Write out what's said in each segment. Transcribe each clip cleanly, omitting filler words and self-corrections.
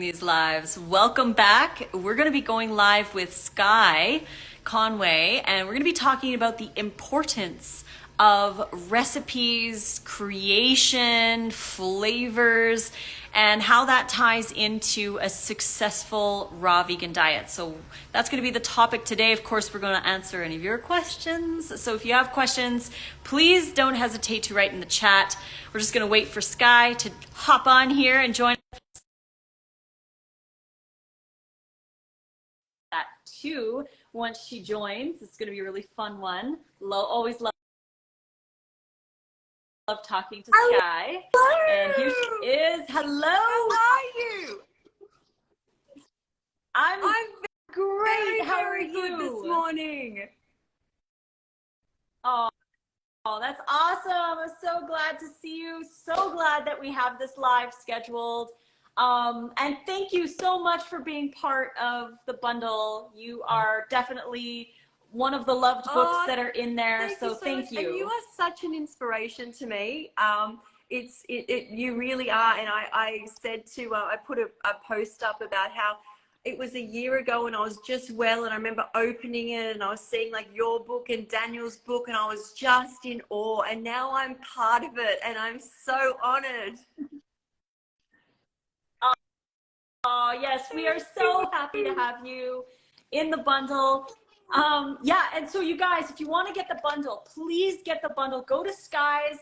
These lives. Welcome back. We're going to be going live with Sky Conway, and we're going to be talking about the importance of recipes, creation, flavors, and how that ties into a successful raw vegan diet. So that's going to be the topic today. Of course, we're going to answer any of your questions. So if you have questions, please don't hesitate to write in the chat. We're just going to wait for Sky to hop on here and join that too once she joins. It's going to be a really fun one. Always love talking to Sky. Hello. And here she is. Hello. How are you? I'm great. How are Very good you? this morning. Oh, that's awesome. I'm so glad to see you. So glad that we have this live scheduled. And thank you so much for being part of the bundle. You are definitely one of the loved books that are in there. So thank you. And you are such an inspiration to me. You really are. And I said to, I put a post up about how it was a year ago and I was just well, and I remember opening it and I was seeing like your book and Daniel's book, and I was just in awe, and now I'm part of it and I'm so honored. Oh, yes, we are so happy to have you in the bundle. Yeah, and so you guys, if you want to get the bundle, please get the bundle. Go to Sky's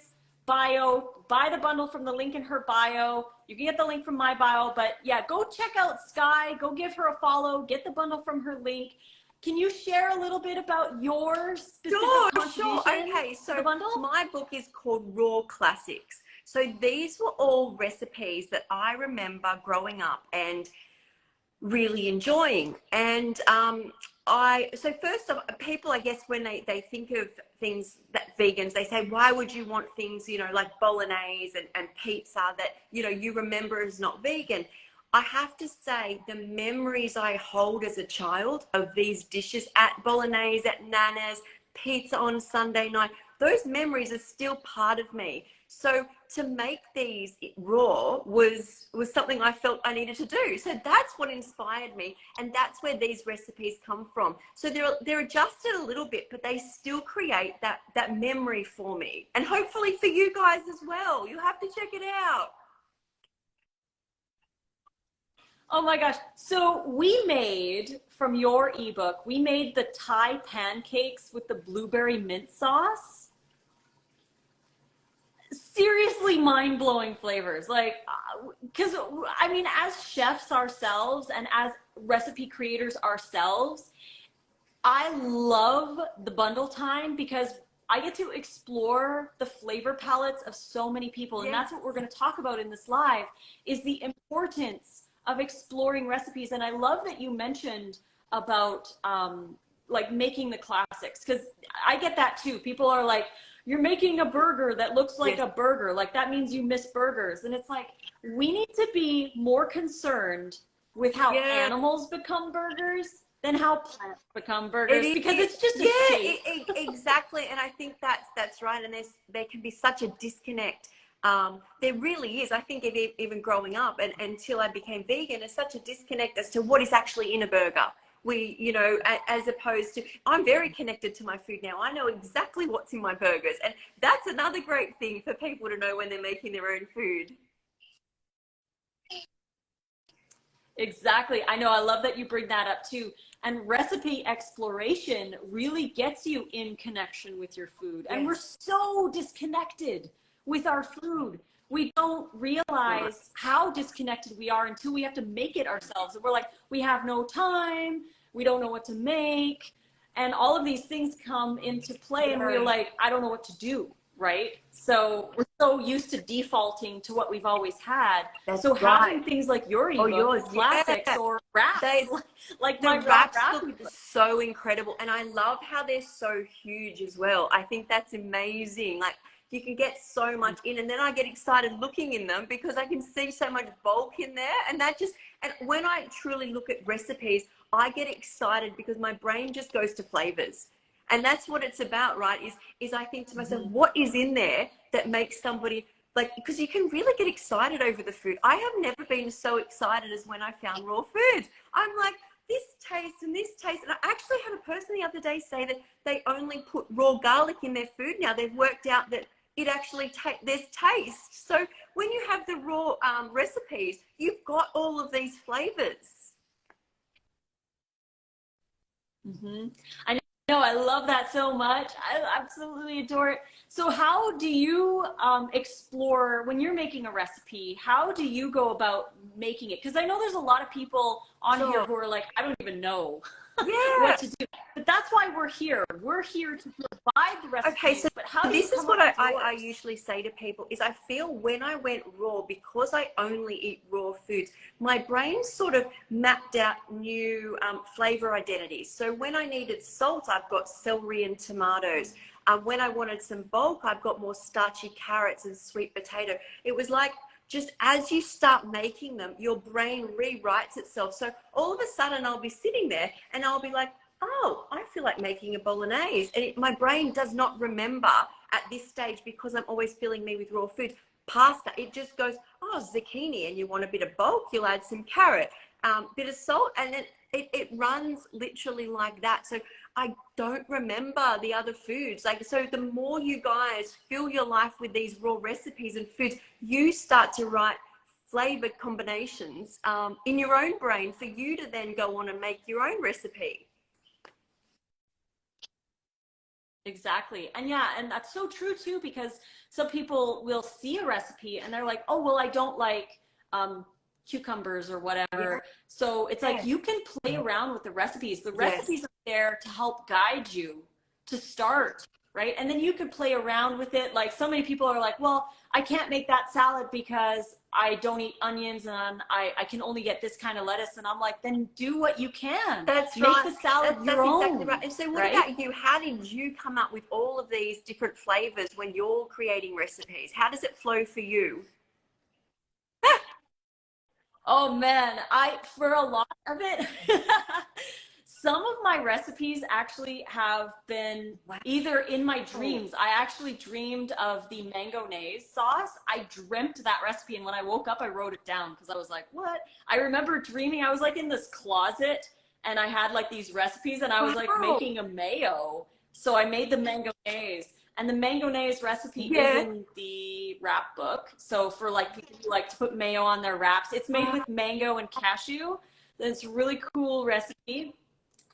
bio, buy the bundle from the link in her bio. You can get the link from my bio, but yeah, go check out Sky, go give her a follow, get the bundle from her link. Can you share a little bit about your specific Sure. Okay, so the bundle? My book is called Raw Classics. So these were all recipes that I remember growing up and really enjoying. And so first of all, people, I guess, when they think of things that vegans, they say, why would you want things, like bolognese and pizza that, you remember as not vegan? I have to say, the memories I hold as a child of these dishes at bolognese, at Nana's, pizza on Sunday night, those memories are still part of me. So to make these raw was something I felt I needed to do. So that's what inspired me, and that's where these recipes come from. So they're adjusted a little bit, but they still create that memory for me, and hopefully for you guys as well. You have to check it out. Oh my gosh. So we made, from your ebook, we made the Thai pancakes with the blueberry mint sauce. Seriously mind-blowing flavors. Like, because I mean, as chefs ourselves and as recipe creators ourselves, I love the bundle time because I get to explore the flavor palettes of so many people. And that's what we're going to talk about in this live, is the importance of exploring recipes. And I love that you mentioned about like making the classics, because I get that too. People are like, you're making a burger that looks like a burger, like that means you miss burgers. And it's like, we need to be more concerned with how animals become burgers than how plants become burgers, because it's just a shape. Exactly. And I think that's right. And there can be such a disconnect. There really is. I think even growing up and until I became vegan, there's such a disconnect as to what is actually in a burger. As opposed to, I'm very connected to my food now. I know exactly what's in my burgers. And that's another great thing for people to know when they're making their own food. Exactly. I know. I love that you bring that up too. And recipe exploration really gets you in connection with your food. And we're so disconnected with our food. We don't realize how disconnected we are until we have to make it ourselves. And we're like, we have no time. We don't know what to make. And all of these things come into play, and we're like, I don't know what to do, right? So we're so used to defaulting to what we've always had. So having things like your ebook, classics, or wraps, like my wraps look so incredible. And I love how they're so huge as well. I think that's amazing. Like, you can get so much in, and then I get excited looking in them because I can see so much bulk in there. And when I truly look at recipes, I get excited because my brain just goes to flavors. And that's what it's about, right? Is I think to myself, what is in there that makes somebody like, because you can really get excited over the food. I have never been so excited as when I found raw foods. I'm like, this taste and this taste. And I actually had a person the other day say that they only put raw garlic in their food now. They've worked out that it actually there's taste. So when you have the raw recipes, you've got all of these flavors. I know, I love that so much. I absolutely adore it. So how do you explore when you're making a recipe? How do you go about making it? Because I know there's a lot of people on here who are like, I don't even know what to do. But that's why we're here. We're here to provide the recipes. Okay, so but how this is what I usually say to people is I feel when I went raw, because I only eat raw foods, my brain sort of mapped out new flavor identities. So when I needed salt, I've got celery and tomatoes. When I wanted some bulk, I've got more starchy carrots and sweet potato. It was like, just as you start making them, your brain rewrites itself. So all of a sudden I'll be sitting there and I'll be like, oh, I feel like making a bolognese. And my brain does not remember at this stage, because I'm always filling me with raw foods. Pasta, it just goes, oh, zucchini, and you want a bit of bulk, you'll add some carrot, bit of salt, and then it runs literally like that. So I don't remember the other foods. Like, so the more you guys fill your life with these raw recipes and foods, you start to write flavored combinations in your own brain for you to then go on and make your own recipe. Exactly. And yeah, and that's so true too, because some people will see a recipe and they're like, oh, well, I don't like cucumbers or whatever. So it's like, you can play around with the recipes. The recipes are there to help guide you to start, right? And then you could play around with it. Like, so many people are like, well, I can't make that salad because I don't eat onions and I can only get this kind of lettuce. And I'm like, then do what you can. That's Make right. the salad your own. That's exactly right. And so what about you? How did you come up with all of these different flavors when you're creating recipes? How does it flow for you? Oh man, for a lot of it, some of my recipes actually have been either in my dreams. I actually dreamed of the mangonnaise sauce. I dreamt that recipe, and when I woke up, I wrote it down because I was like, what? I remember dreaming I was like in this closet and I had like these recipes and I was like making a mayo. So I made the mangonnaise. And the mangonnaise recipe is in the wrap book. So for like people who like to put mayo on their wraps, it's made with mango and cashew. It's a really cool recipe.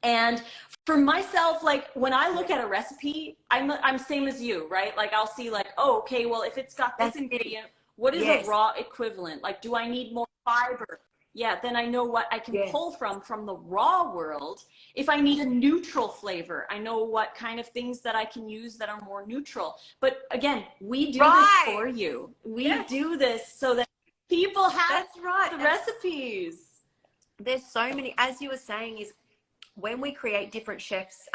And for myself, like when I look at a recipe, I'm same as you, right? Like I'll see like, oh, okay, well, if it's got this ingredient, what is a raw equivalent? Like, do I need more fiber? Yeah, then I know what I can pull from the raw world. If I need a neutral flavor, I know what kind of things that I can use that are more neutral. But again, we do this for you. We do this so that people have the recipes. There's so many, as you were saying, is when we create different chefs'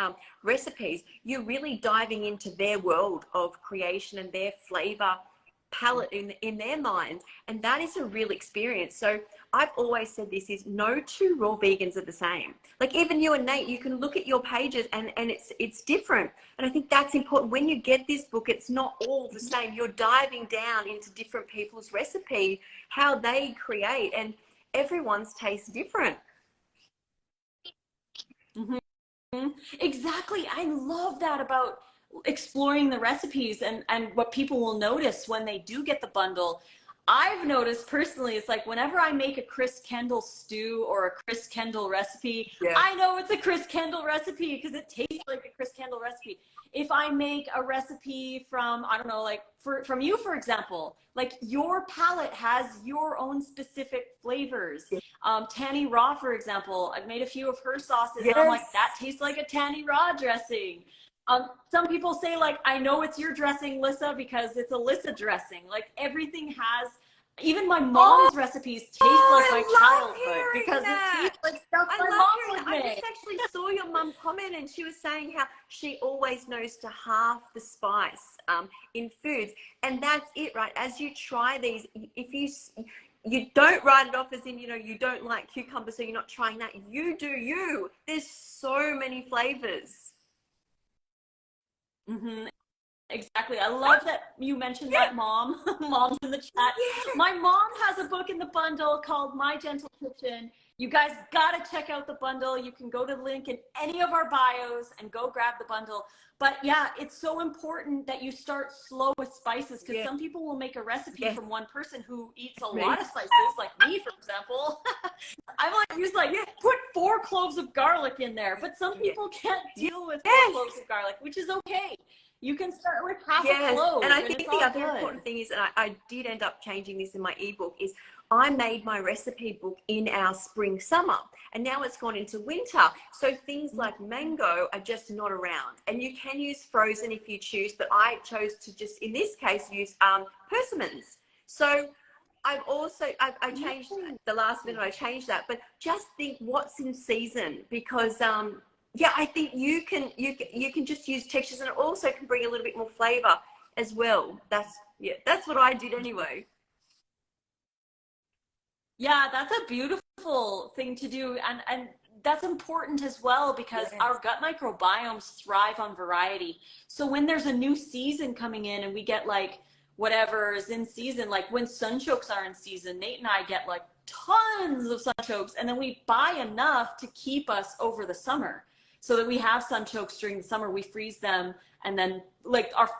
recipes, you're really diving into their world of creation and their flavor palette in their mind, and that is a real experience. So I've always said this is no two raw vegans are the same. Like even you and Nate, you can look at your pages and it's different. And I think that's important. When you get this book, it's not all the same. You're diving down into different people's recipe, how they create, and everyone's taste different. Exactly. I love that about exploring the recipes and what people will notice when they do get the bundle. I've noticed personally, it's like whenever I make a Chris Kendall stew or a Chris Kendall recipe, I know it's a Chris Kendall recipe because it tastes like a Chris Kendall recipe. If I make a recipe from, I don't know, like from you, for example, like your palate has your own specific flavors. Tanny Raw, for example, I've made a few of her sauces and I'm like, that tastes like a Tanny Raw dressing. Some people say like, I know it's your dressing, Lissa, because it's a Lissa dressing. Like everything has, even my mom's recipes taste like my childhood because it tastes like stuff my mom would make. I just actually saw your mum comment and she was saying how she always knows to half the spice in foods. And that's it, right? As you try these, if you don't write it off as in, you know, you don't like cucumber, so you're not trying that. You do you. There's so many flavors. Exactly. I love that you mentioned that, Mom. Mom's in the chat. My mom has a book in the bundle called My Gentle Kitchen. You guys got to check out the bundle. You can go to the link in any of our bios and go grab the bundle. But yeah, it's so important that you start slow with spices, because some people will make a recipe from one person who eats a lot of spices, like me, for example. I might use put 4 cloves of garlic in there, but some people can't deal with 4 cloves of garlic, which is okay. You can start with half a clove. And I think the other important thing is, and I did end up changing this in my ebook, is I made my recipe book in our spring summer, and now it's gone into winter. So things like mango are just not around, and you can use frozen if you choose, but I chose to just, in this case, use persimmons. So I've also, I changed the last minute, I changed that, but just think what's in season, because yeah, I think you can just use textures, and it also can bring a little bit more flavor as well. That's what I did anyway. Yeah, that's a beautiful thing to do, and that's important as well, because our gut microbiomes thrive on variety. So when there's a new season coming in and we get whatever is in season, like when sunchokes are in season, Nate and I get tons of sunchokes, and then we buy enough to keep us over the summer, so that we have sunchokes during the summer. We freeze them and then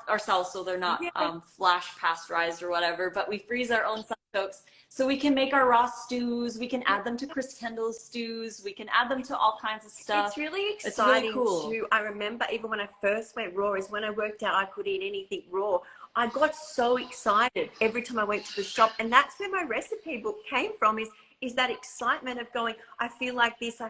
ourselves, so they're not flash pasteurized or whatever, but we freeze our own sunchokes so we can make our raw stews. We can add them to Chris Kendall's stews. We can add them to all kinds of stuff. It's really exciting too. I remember even when I first went raw, is when I worked out I could eat anything raw. I got so excited every time I went to the shop, and that's where my recipe book came from, is that excitement of going, I feel like this,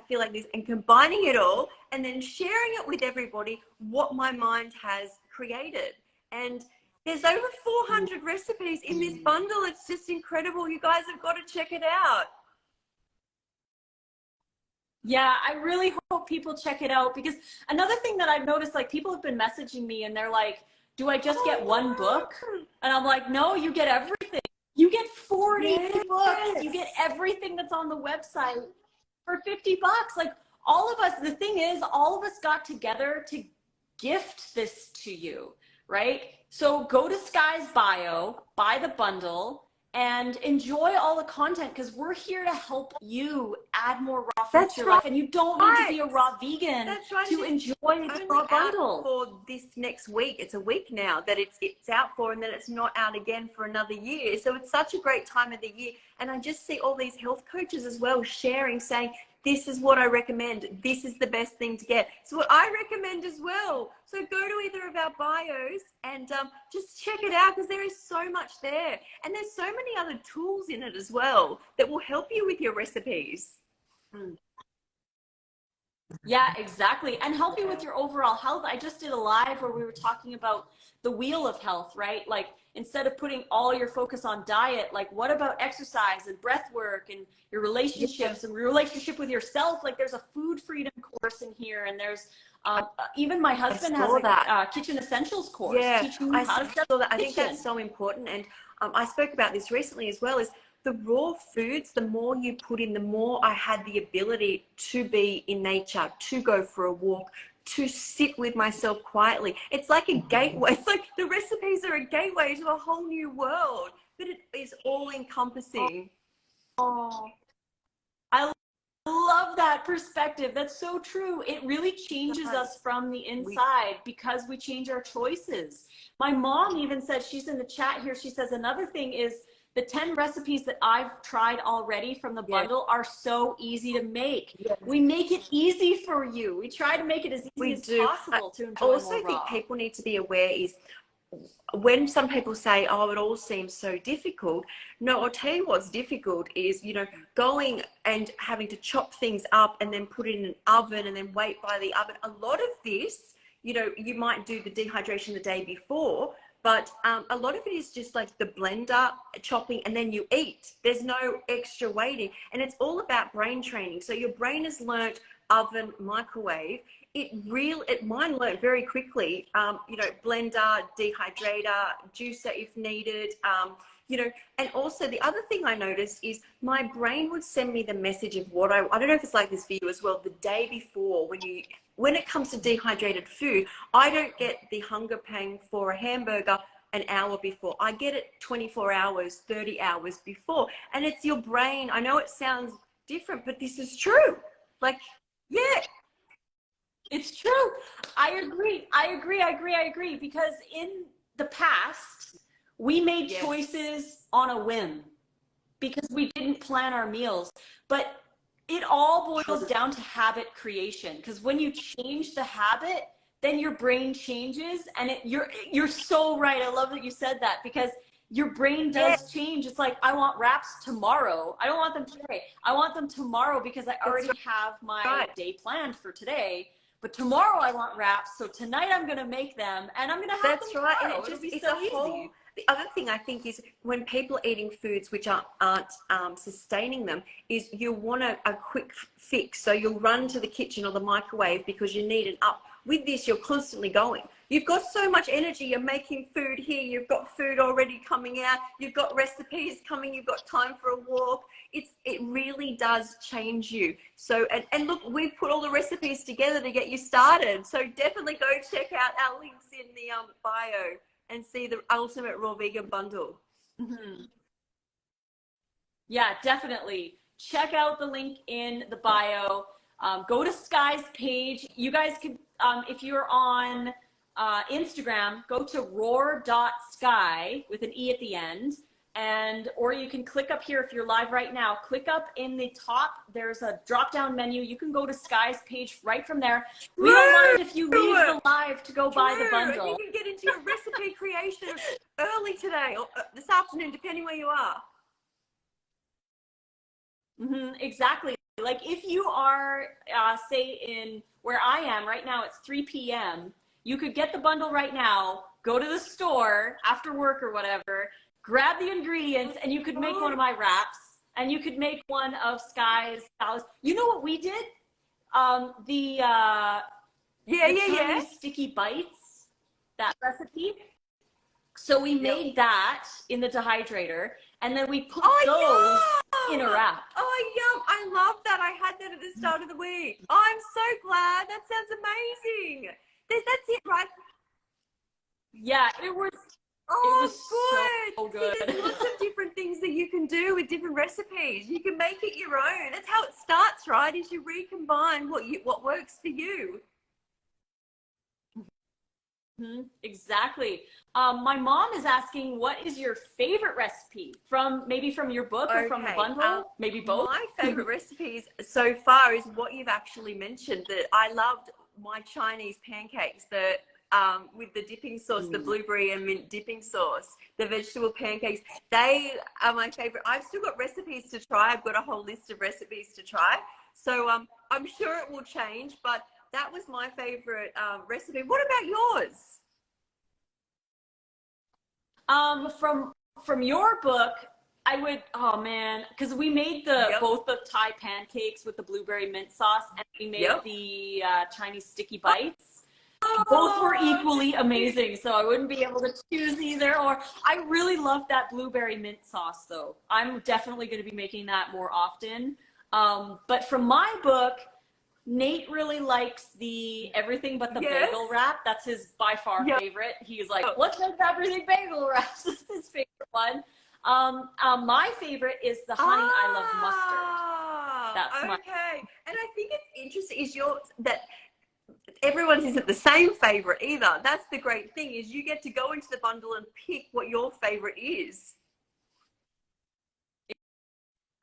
and combining it all and then sharing it with everybody, what my mind has created. And there's over 400 recipes in this bundle. It's just incredible. You guys have got to check it out. Yeah, I really hope people check it out, because another thing that I've noticed, people have been messaging me and they're like, do I just get one book? And I'm like, no, you get everything. You get 40 books. You get everything that's on the website for $50. All of us, the thing is, all of us got together to gift this to you, right? So go to Sky's bio, buy the bundle, and enjoy all the content, because we're here to help you add more raw food to your life. And you don't need to be a raw vegan to enjoy the raw bundle. For this next week, it's a week now that it's out for, and then it's not out again for another year. So it's such a great time of the year. And I just see all these health coaches as well sharing, saying, this is what I recommend. This is the best thing to get. So what I recommend as well. So go to either of our bios and just check it out, because there is so much there. And there's so many other tools in it as well that will help you with your recipes. Yeah, exactly. And help you with your overall health. I just did a live where we were talking about the wheel of health, right? Instead of putting all your focus on diet, what about exercise and breath work and your relationships and your relationship with yourself? There's a food freedom course in here, and there's even my husband has a kitchen essentials course teaching you how to set up I think that's so important. And I spoke about this recently as well, is the raw foods, the more you put in, the more I had the ability to be in nature, to go for a walk, to sit with myself quietly. It's like a gateway. It's like the recipes are a gateway to a whole new world, but it is all encompassing. Oh, I love that perspective. That's so true. It really changes us from the inside, because we change our choices. My mom even said, she's in the chat here, she says another thing is the 10 recipes that I've tried already from the bundle are so easy to make. We make it easy for you. We try to make it as easy as possible to enjoy more raw. I also think people need to be aware is, when some people say, oh, it all seems so difficult. No, I'll tell you what's difficult is, going and having to chop things up and then put it in an oven and then wait by the oven. A lot of this, you might do the dehydration the day before, but a lot of it is just like the blender chopping and then you eat. There's no extra waiting. And it's all about brain training. So your brain has learnt oven, microwave. Mine learned very quickly, blender, dehydrator, juicer if needed, and also the other thing I noticed is my brain would send me the message of what I don't know if it's like this for you as well, the day before when it comes to dehydrated food, I don't get the hunger pang for a hamburger an hour before. I get it 24 hours, 30 hours before. And it's your brain. I know it sounds different, but this is true. Like, yeah. It's true. I agree. Because in the past, we made choices on a whim because we didn't plan our meals. But it all boils down to habit creation. Because when you change the habit, then your brain changes, and you're so right. I love that you said that, because your brain does change. It's like, I want wraps tomorrow. I don't want them today. I want them tomorrow because I already have my day planned for today. But tomorrow I want wraps, so tonight I'm gonna make them, and I'm gonna have them tomorrow. And it's so easy. The other thing I think is when people are eating foods which aren't sustaining them, is you want a quick fix. So you'll run to the kitchen or the microwave because you need an up. With this, you're constantly going. You've got so much energy. You're making food here. You've got food already coming out. You've got recipes coming. You've got time for a walk. It really does change you. So, and look, we've put all the recipes together to get you started. So definitely go check out our links in the bio and see the Ultimate Raw Vegan Bundle. Mm-hmm. Yeah, definitely. Check out the link in the bio. Go to Sky's page. You guys could, if you're on Instagram, go to roar.sky with an E at the end. Or you can click up here if you're live right now. Click up in the top. There's a drop-down menu. You can go to Sky's page right from there. We don't mind if you leave the live to go buy the bundle. You can get into your recipe creation early today or this afternoon, depending where you are. Mm-hmm, exactly. Like if you are, say in where I am right now, it's 3 p.m. You could get the bundle right now, go to the store after work or whatever, grab the ingredients, and you could make one of my wraps, and you could make one of Sky's salads. You know what we did? The Chinese sticky bites, that recipe. So we made that in the dehydrator, and then we put those in a wrap. Oh, yum. I love that. I had that at the start of the week. I'm so glad. That sounds amazing. That's it, right? Yeah, it was good. So good. See, there's lots of different things that you can do with different recipes. You can make it your own. That's how it starts, right? Is you recombine what works for you. Mm-hmm. Exactly. My mom is asking, what is your favorite recipe maybe from your book or from the bundle? Maybe both. My favorite recipes so far is what you've actually mentioned. That I loved my Chinese pancakes, with the dipping sauce, the blueberry and mint dipping sauce, the vegetable pancakes. They are my favorite. I've still got recipes to try. I've got a whole list of recipes to try. So I'm sure it will change, but that was my favorite recipe. What about yours? From your book, I would, because we made both the Thai pancakes with the blueberry mint sauce, and we made the Chinese sticky bites. Both were equally amazing, so I wouldn't be able to choose either. Or I really love that blueberry mint sauce, though. I'm definitely going to be making that more often. But from my book, Nate really likes the everything but the bagel wrap. That's his by far favorite. He's like, let's make the everything bagel wraps. That's his favorite one. My favorite is the honey I love mustard. That's okay. And I think it's interesting is that everyone's isn't the same favorite either. That's the great thing, is you get to go into the bundle and pick what your favorite is.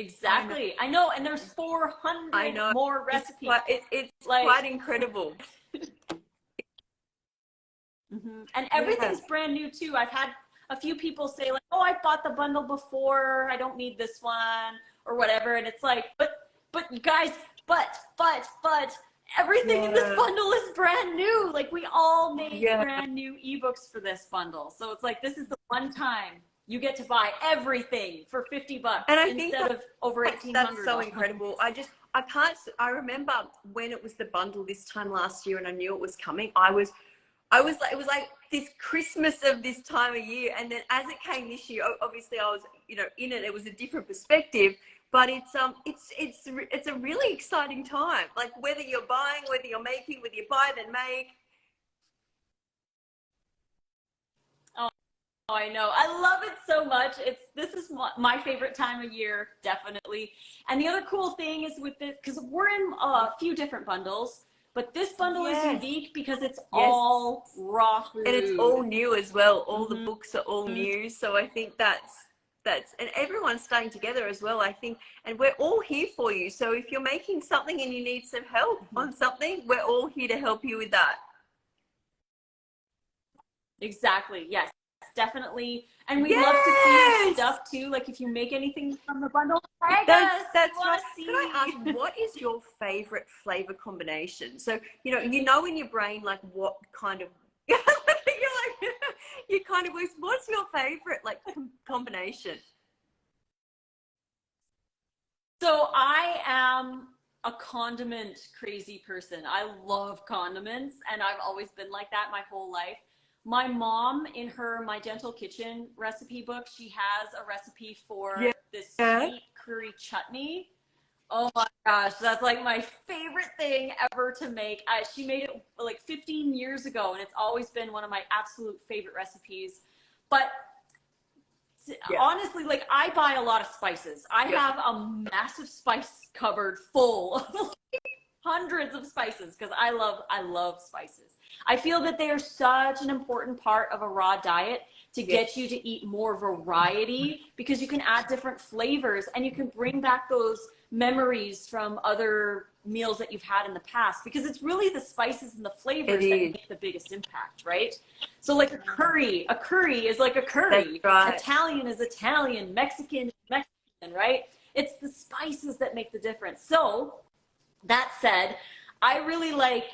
Exactly. I know, and there's 400 more recipes. It's quite incredible. And everything's brand new too. I've had a few people say like, oh, I bought the bundle before, I don't need this one or whatever. And it's like, but you guys, but everything in this bundle is brand new. Like we all made brand new ebooks for this bundle. So it's like, this is the one time you get to buy everything for $50 and I instead think of over $1,800. That's so incredible. I remember when it was the bundle this time last year and I knew it was coming. I was like, it was like this Christmas of this time of year. And then as it came this year, obviously I was, in it was a different perspective. But it's a really exciting time. Like whether you're buying, whether you're making, whether you buy then make. Oh, I know. I love it so much. This is my favorite time of year, definitely. And the other cool thing is with this, because we're in a few different bundles, but this bundle is unique because it's all raw food. And it's all new as well. All the books are all new. So I think that's and everyone's staying together as well, I think, and we're all here for you. So if you're making something and you need some help on something, we're all here to help you with that. Exactly. Yes, definitely. And we love to see your stuff too. Like if you make anything from the bundle, that's right. Can I ask, what is your favorite flavor combination? So you know in your brain like what kind of you're like you kind of what's your favorite like combination? So I am a condiment crazy person. I love condiments, and I've always been like that my whole life. My mom, in her My Gentle Kitchen recipe book, she has a recipe for this sweet curry chutney. Oh my gosh, that's like my favorite thing ever to make. She made it like 15 years ago, and it's always been one of my absolute favorite recipes. But honestly, like I buy a lot of spices. I have a massive spice cupboard full of hundreds of spices because I love spices. I feel that they are such an important part of a raw diet to get you to eat more variety, because you can add different flavors and you can bring back those memories from other meals that you've had in the past, because it's really the spices and the flavors that make the biggest impact, right? So like a curry is like a curry. Right. Italian is Italian, Mexican is Mexican, right? It's the spices that make the difference. So that said, I really like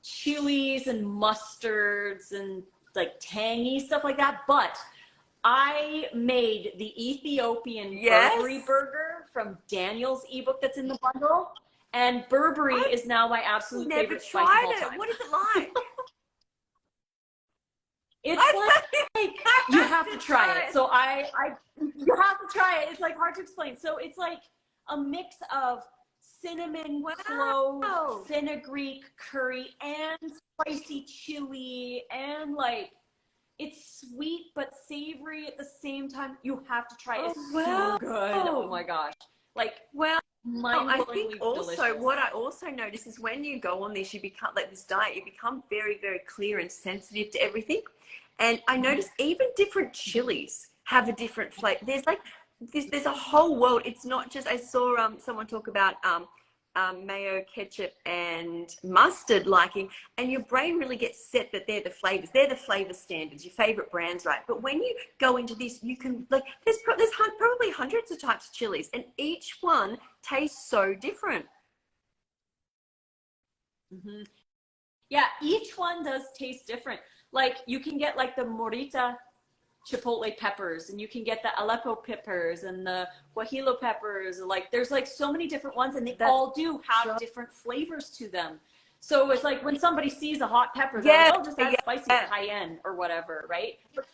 chilies and mustards and like tangy stuff like that, but I made the Ethiopian Burberry burger from Daniel's ebook that's in the bundle, and Burberry is now my absolute favorite spice of all time. What is it like? It's like you have to try it. So you have to try it. It's like hard to explain. So it's like a mix of cinnamon, clove, fenugreek curry, and spicy chili, and like it's sweet but savory at the same time. You have to try it. It's so good. Oh my gosh. Like, I think also delicious. what I also notice is when you go on this, you become like this diet, you become very, very clear and sensitive to everything. And I notice even different chilies have a different flavor. There's like there's a whole world. It's not just, I saw someone talk about mayo, ketchup, and mustard liking, and your brain really gets set that they're the flavors. They're the flavor standards, your favorite brands, right? But when you go into this, you can like there's probably hundreds of types of chilies, and each one tastes so different. Yeah, each one does taste different. Like you can get like the morita chipotle peppers, and you can get the Aleppo peppers and the guajillo peppers. Like there's like so many different ones, and they all do have different flavors to them. So it's like when somebody sees a hot pepper, they're like, oh, just add spicy cayenne or whatever, right? But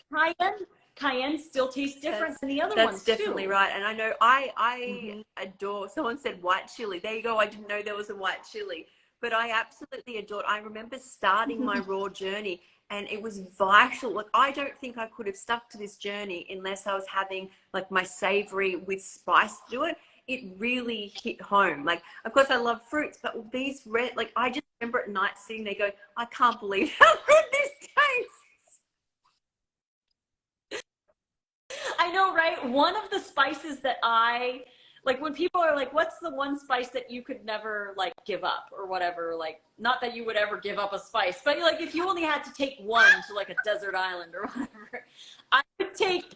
cayenne still tastes different than the other ones too. That's definitely right. And I know I adore, someone said white chili. There you go. I didn't know there was a white chili, but I absolutely adored. I remember starting my raw journey, and it was vital. Like, I don't think I could have stuck to this journey unless I was having like my savory with spice to it. It really hit home. Like, of course I love fruits, but these red, like I just remember at night sitting there going, I can't believe how good this tastes. I know, right? One of the spices that like when people are like, what's the one spice that you could never like give up or whatever, like not that you would ever give up a spice, but like if you only had to take one to like a desert island or whatever, I would take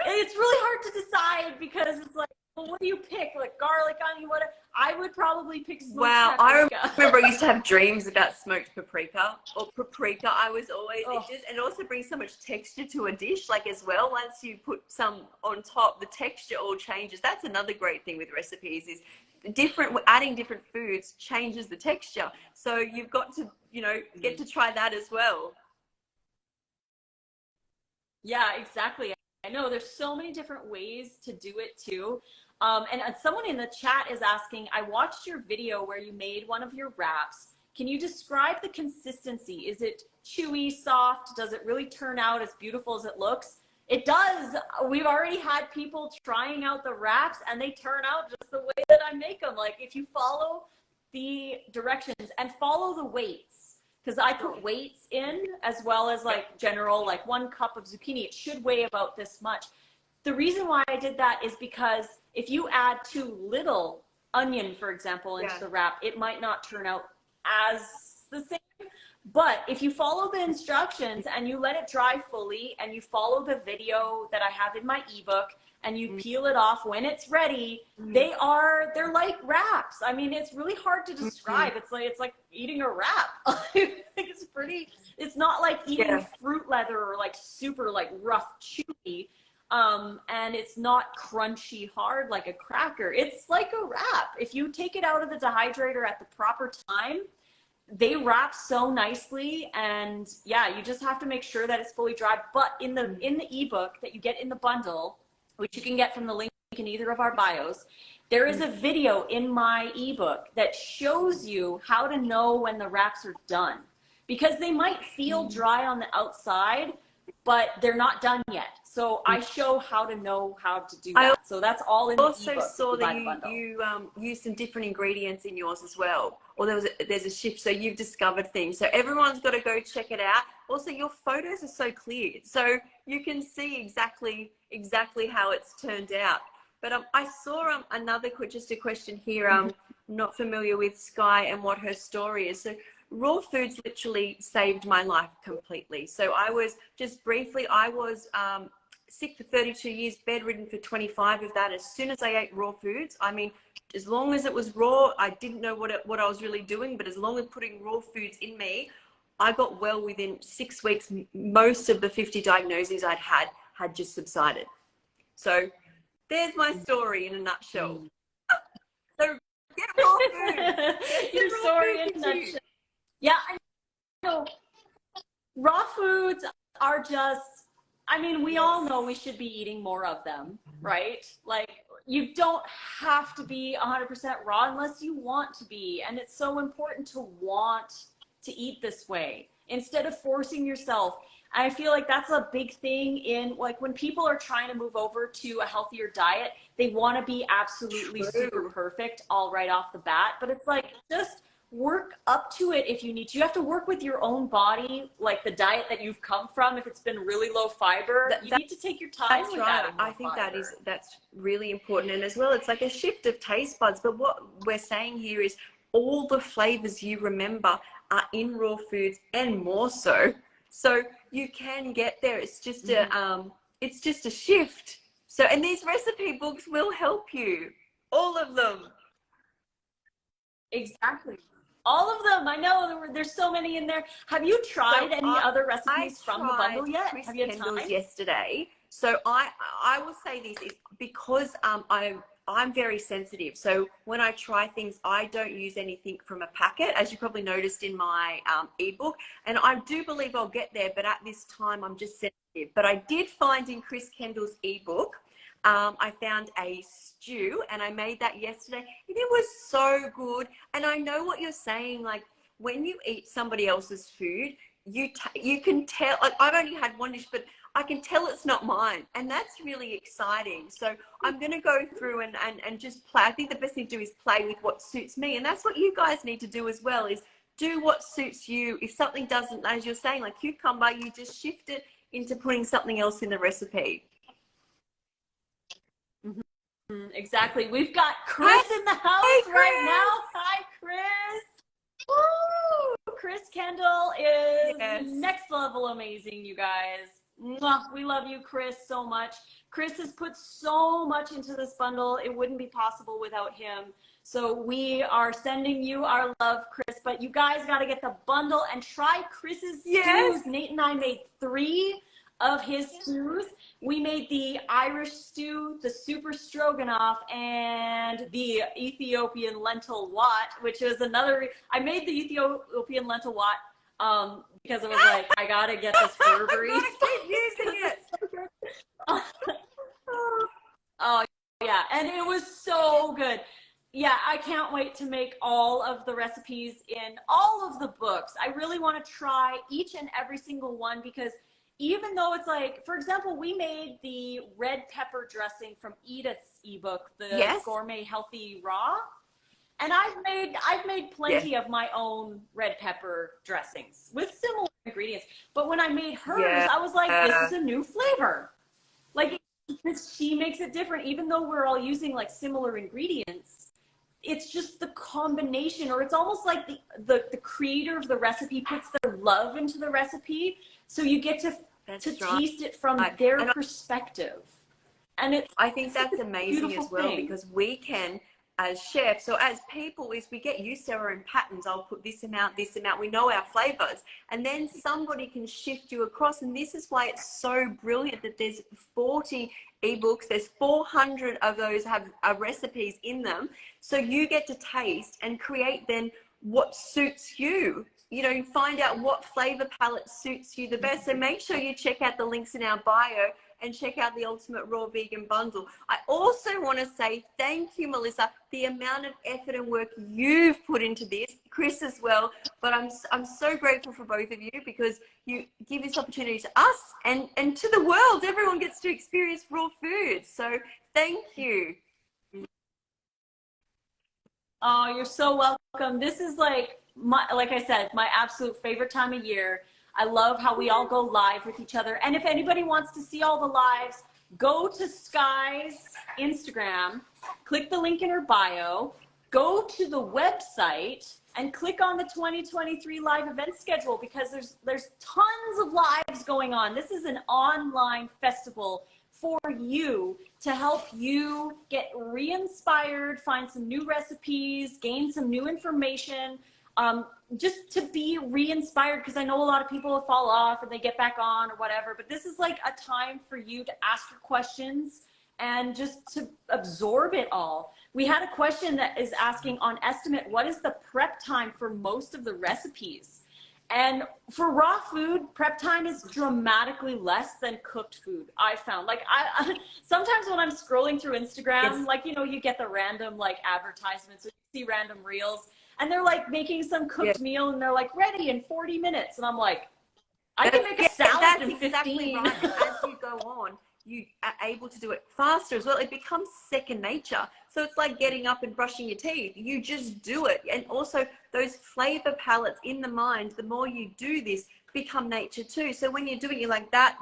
it's really hard to decide, because it's like, well, what do you pick? Like garlic, onion, whatever. I would probably pick smoked paprika. I remember I used to have dreams about smoked paprika or paprika. I was always, and it also brings so much texture to a dish, like as well. Once you put some on top, the texture all changes. That's another great thing with recipes is adding different foods changes the texture. So you've got to, get to try that as well. Yeah, exactly. I know there's so many different ways to do it too. And someone in the chat is asking, I watched your video where you made one of your wraps. Can you describe the consistency? Is it chewy, soft? Does it really turn out as beautiful as it looks? It does. We've already had people trying out the wraps and they turn out just the way that I make them. Like if you follow the directions and follow the weights, because I put weights in as well as like general, like 1 cup of zucchini, it should weigh about this much. The reason why I did that is because if you add too little onion, for example, into the wrap, it might not turn out as the same. But if you follow the instructions and you let it dry fully and you follow the video that I have in my ebook and you peel it off when it's ready, they're like wraps. I mean, it's really hard to describe. It's like eating a wrap. It's not like eating fruit leather or like super like rough chewy. And it's not crunchy hard like a cracker. It's like a wrap. If you take it out of the dehydrator at the proper time, they wrap so nicely. And yeah, you just have to make sure that it's fully dry. But in the ebook that you get in the bundle, which you can get from the link in either of our bios, there is a video in my ebook that shows you how to know when the wraps are done, because they might feel dry on the outside, but they're not done yet. So I show how to know how to do that. So that's all in the ebook. I also saw that you used some different ingredients in yours as well. Or there's a shift, so you've discovered things. So everyone's got to go check it out. Also, your photos are so clear, so you can see exactly how it's turned out. But I saw another, just a question here. I'm not familiar with Sky and what her story is. So raw foods literally saved my life completely. So I was sick for 32 years, bedridden for 25 of that. As soon as I ate raw foods, I mean, as long as it was raw, I didn't know what I was really doing, but as long as putting raw foods in me, I got well within 6 weeks. Most of the 50 diagnoses I'd had just subsided. So there's my story in a nutshell. So get raw foods. Your story in a nutshell. Yeah, I know. Raw foods are just, I mean, we all know we should be eating more of them, right? Like, you don't have to be 100% raw unless you want to be. And it's so important to want to eat this way instead of forcing yourself. I feel like that's a big thing in, like, when people are trying to move over to a healthier diet, they want to be absolutely super perfect all right off the bat. But it's like, just work up to it if you need to. You have to work with your own body, like the diet that you've come from. If it's been really low fiber, you need to take your time with that. I think that's really important. And as well, it's like a shift of taste buds. But what we're saying here is all the flavors you remember are in raw foods and more so. So you can get there. It's just a shift. So, and these recipe books will help you. All of them. Exactly. All of them. I know there's so many in there. Have you tried any other recipes from the bundle yet? Have you had time? Yesterday. So I will say this is because I'm very sensitive. So when I try things, I don't use anything from a packet, as you probably noticed in my ebook. And I do believe I'll get there, but at this time I'm just sensitive. But I did find in Chris Kendall's ebook, I found a stew and I made that yesterday and it was so good. And I know what you're saying, like when you eat somebody else's food, you can tell, like I've only had one dish, but I can tell it's not mine, and that's really exciting. So I'm going to go through and just play. I think the best thing to do is play with what suits me, and that's what you guys need to do as well, is do what suits you. If something doesn't, as you're saying, like cucumber, you just shift it into putting something else in the recipe. Exactly. We've got Chris in the house right now. Hi, Chris. Woo! Chris Kendall is next level amazing, you guys. Mwah. We love you, Chris, so much. Chris has put so much into this bundle. It wouldn't be possible without him. So we are sending you our love, Chris. But you guys got to get the bundle and try Chris's stews. Nate and I made 3 of his stews. We made the Irish stew, the super stroganoff, and the Ethiopian lentil wat, which is another. I made the Ethiopian lentil wat because I was like, I gotta get this Burberry. Keep using it. Oh yeah, yeah, and it was so good. Yeah, I can't wait to make all of the recipes in all of the books. I really want to try each and every single one because even though it's like, for example, we made the red pepper dressing from Edith's ebook, the Yes. Gourmet Healthy Raw. And I've made plenty of my own red pepper dressings with similar ingredients. But when I made hers, I was like, this is a new flavor. Like, because she makes it different, even though we're all using like similar ingredients. It's just the combination, or it's almost like the creator of the recipe puts their love into the recipe, so you get to taste it from their perspective. And it's I think that's amazing as well, thing. because we can, as chefs or as people, is we get used to our own patterns. I'll put this amount, we know our flavors, and then somebody can shift you across. And this is why it's so brilliant that there's 40 ebooks, there's 400 of those have recipes in them, so you get to taste and create then what suits you. You know, find out what flavor palette suits you the best. So make sure you check out the links in our bio and check out the Ultimate Raw Vegan Bundle. I also want to say thank you, Melissa, the amount of effort and work you've put into this, Chris as well. But I'm so grateful for both of you, because you give this opportunity to us and to the world. Everyone gets to experience raw food. So thank you. Oh, you're so welcome. This is like I said, my absolute favorite time of year. I love how we all go live with each other. And if anybody wants to see all the lives, go to Sky's Instagram, click the link in her bio, go to the website and click on the 2023 live event schedule, because there's tons of lives going on. This is an online festival for you to help you get re-inspired, find some new recipes, gain some new information, just to be re-inspired, because I know a lot of people will fall off and they get back on or whatever, but this is like a time for you to ask your questions and just to absorb it all. We had a question that is asking on estimate, what is the prep time for most of the recipes? And for raw food, prep time is dramatically less than cooked food, I found. Like, I sometimes when I'm scrolling through Instagram, like, you know, you get the random like advertisements, or you see random reels, and they're like making some cooked meal, and they're like ready in 40 minutes. And I'm like, I can make a salad in 15. Exactly right. As you go on, you are able to do it faster as well. It becomes second nature. So it's like getting up and brushing your teeth. You just do it. And also those flavor palettes in the mind, the more you do this, become nature too. So when you're doing it, you're like that,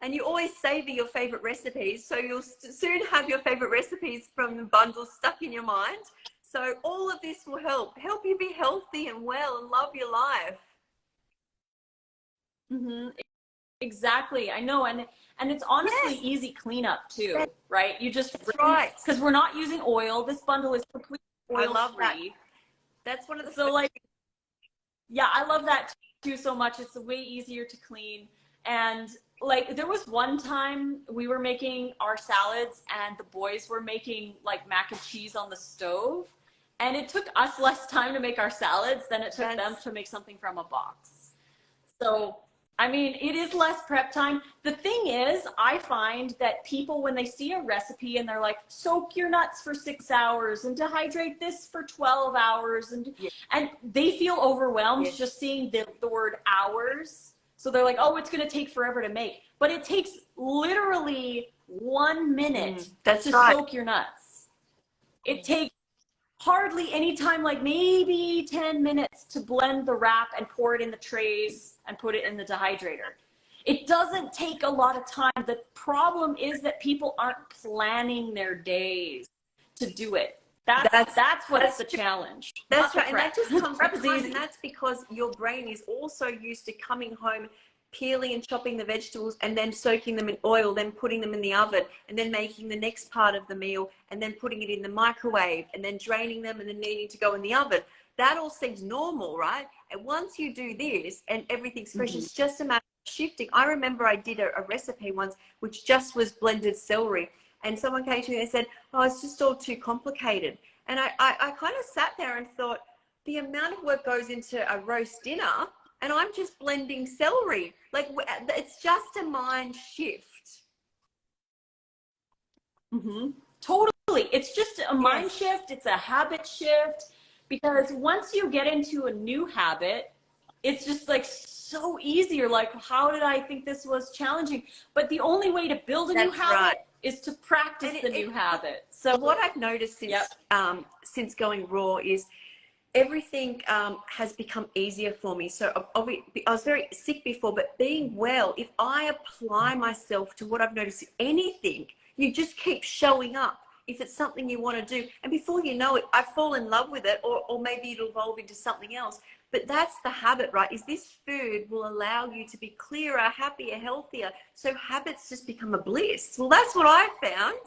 and you always savor your favorite recipes. So you'll soon have your favorite recipes from the bundle stuck in your mind. So all of this will help you be healthy and well and love your life. Mm-hmm. Exactly. I know. And it's honestly easy cleanup too, right? You just, because we're not using oil. This bundle is completely oil-free. I love that. That's one of the, so like, yeah, I love that too so much. It's way easier to clean. And like, there was one time we were making our salads and the boys were making like mac and cheese on the stove. And it took us less time to make our salads than it took them to make something from a box. So, I mean, it is less prep time. The thing is, I find that people, when they see a recipe and they're like, soak your nuts for 6 hours and dehydrate this for 12 hours. And they feel overwhelmed just seeing the word hours. So they're like, oh, it's going to take forever to make. But it takes literally 1 minute to soak your nuts. It takes hardly any time, like maybe 10 minutes to blend the wrap and pour it in the trays and put it in the dehydrator. It doesn't take a lot of time. The problem is that people aren't planning their days to do it. That's what's the challenge. That's right. And that just comes with time. And that's because your brain is also used to coming home, peeling and chopping the vegetables and then soaking them in oil, then putting them in the oven and then making the next part of the meal and then putting it in the microwave and then draining them and then needing to go in the oven. That all seems normal, right? And once you do this and everything's fresh, it's just a matter of shifting. I remember I did a recipe once which just was blended celery, and someone came to me and said, oh, it's just all too complicated. And I kind of sat there and thought, the amount of work goes into a roast dinner and I'm just blending celery. Like, it's just a mind shift. Totally. It's just a mind Yes. shift. It's a habit shift, because once you get into a new habit, it's just like so easy. You're like, how did I think this was challenging? But the only way to build a new That's right. habit is to practice And the new habit. So, what I've noticed yep. since going raw is everything has become easier for me. So I was very sick before, but being well, if I apply myself to what I've noticed, anything, you just keep showing up. If it's something you want to do, and before you know it, I fall in love with it, or maybe it'll evolve into something else. But that's the habit, right? Is this food will allow you to be clearer, happier, healthier. So habits just become a bliss. Well, that's what I found.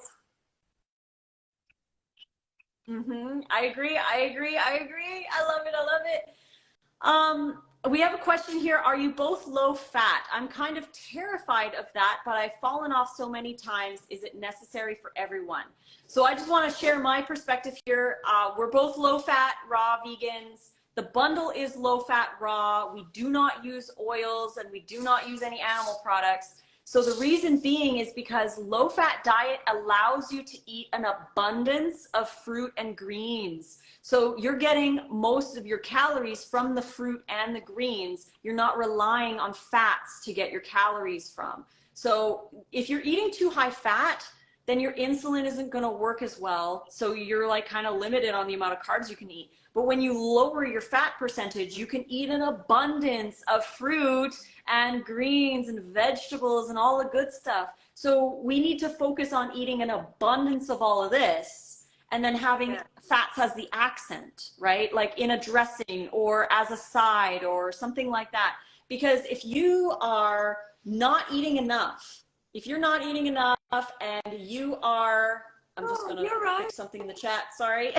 I agree. I agree. I agree. I love it. I love it. We have a question here. Are you both low fat? I'm kind of terrified of that, but I've fallen off so many times. Is it necessary for everyone? So I just want to share my perspective here. We're both low fat, raw vegans. The bundle is low fat, raw. We do not use oils and we do not use any animal products. So the reason being is because low fat diet allows you to eat an abundance of fruit and greens. So you're getting most of your calories from the fruit and the greens. You're not relying on fats to get your calories from. So if you're eating too high fat, then your insulin isn't going to work as well. So you're like kind of limited on the amount of carbs you can eat. But when you lower your fat percentage, you can eat an abundance of fruit and greens and vegetables and all the good stuff. So we need to focus on eating an abundance of all of this, and then having fats as the accent, right? Like in a dressing or as a side or something like that. Because if you are not eating enough, if you're not eating enough and you are, I'm just going to fix something in the chat, sorry.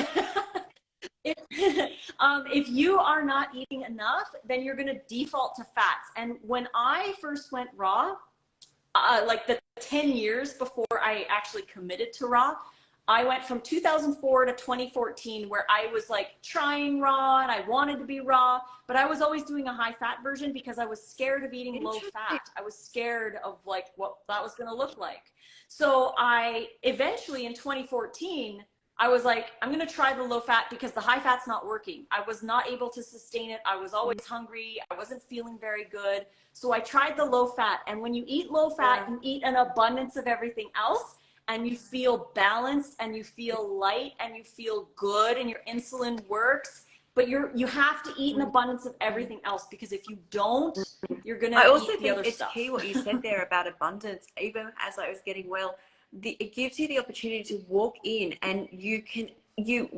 If you are not eating enough, then you're going to default to fats. And when I first went raw, like the 10 years before I actually committed to raw, I went from 2004 to 2014 where I was like trying raw and I wanted to be raw, but I was always doing a high fat version because I was scared of eating low fat. I was scared of like what that was going to look like. So I eventually in 2014, I was like, I'm going to try the low fat because the high fat's not working. I was not able to sustain it. I was always hungry. I wasn't feeling very good. So I tried the low fat. And when you eat low fat, you eat an abundance of everything else, and you feel balanced and you feel light and you feel good and your insulin works. But you have to eat an abundance of everything else, because if you don't, you're going to eat the other stuff. I also think it's key what you said there about abundance. Even as I was getting well, it gives you the opportunity to walk in and you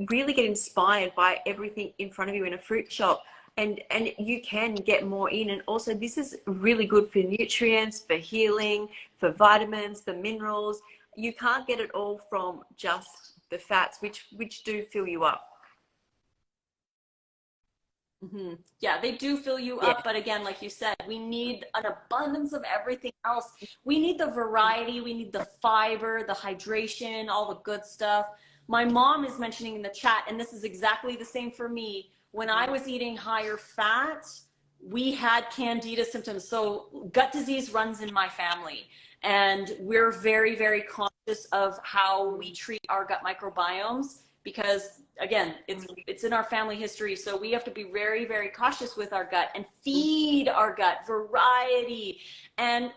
really get inspired by everything in front of you in a fruit shop, and you can get more in. And also this is really good for nutrients, for healing, for vitamins, for minerals. You can't get it all from just the fats, which do fill you up. Yeah, they do fill you up. But again, like you said, we need an abundance of everything else. We need the variety. We need the fiber, the hydration, all the good stuff. My mom is mentioning in the chat, and this is exactly the same for me. When I was eating higher fat, we had candida symptoms. So gut disease runs in my family. And we're very, very conscious of how we treat our gut microbiomes, because again, it's in our family history. So we have to be very, very cautious with our gut and feed our gut variety. And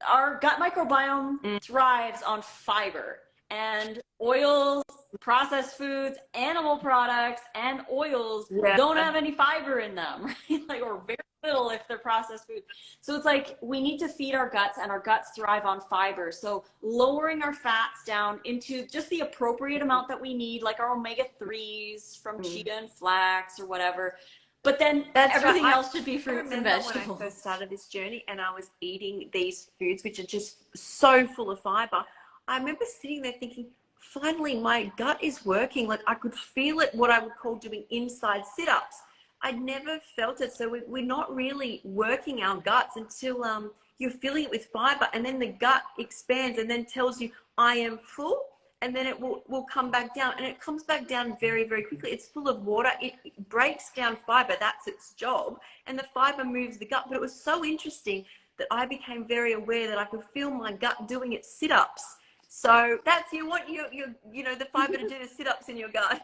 our gut microbiome thrives on fiber, and oils, processed foods, animal products, and oils don't have any fiber in them, right? Like, or very little if they're processed food. So it's like we need to feed our guts, and our guts thrive on fiber. So lowering our fats down into just the appropriate amount that we need, like our omega-3s from chia and flax or whatever. But then everything else should be fruits and vegetables. When I first started this journey and I was eating these foods, which are just so full of fiber, I remember sitting there thinking, finally, my gut is working. Like, I could feel it, what I would call doing inside sit-ups. I'd never felt it. So we're not really working our guts until you're filling it with fiber, and then the gut expands and then tells you, I am full. And then it will come back down, and it comes back down very, very quickly. It's full of water. It breaks down fiber. That's its job. And the fiber moves the gut. But it was so interesting that I became very aware that I could feel my gut doing its sit-ups. So that's, you want your the fiber to do the sit-ups in your gut.